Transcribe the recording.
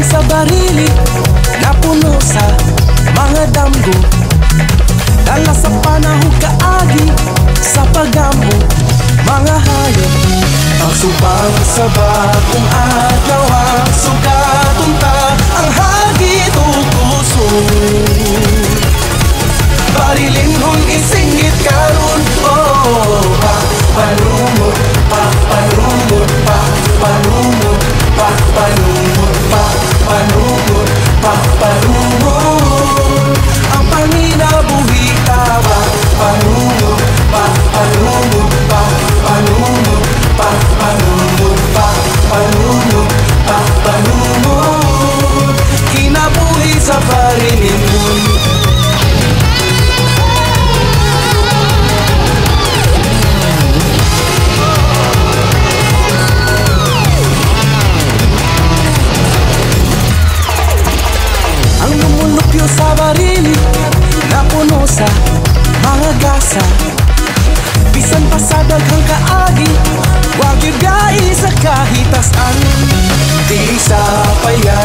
sa barili na puno sa mga damgo. Dala sa panahon kaagi sa pagamo mga hayop. Pagsubang sa bagong adlaw, sugatong ta ang hagit o puso. Barilinhon isingit karon, oh, palumot, palumot, palumot, palumot, palumot, palumot. Ang panginabuhi tawa, palumot, palumot, palumot, palumot, palumot, palumot. Kinabuhi sa barilinhon. Sa barili na puno sa mga gasa, bisan pa sa daghang kaagi, wag yung gai sa kahitasan. Di sa paya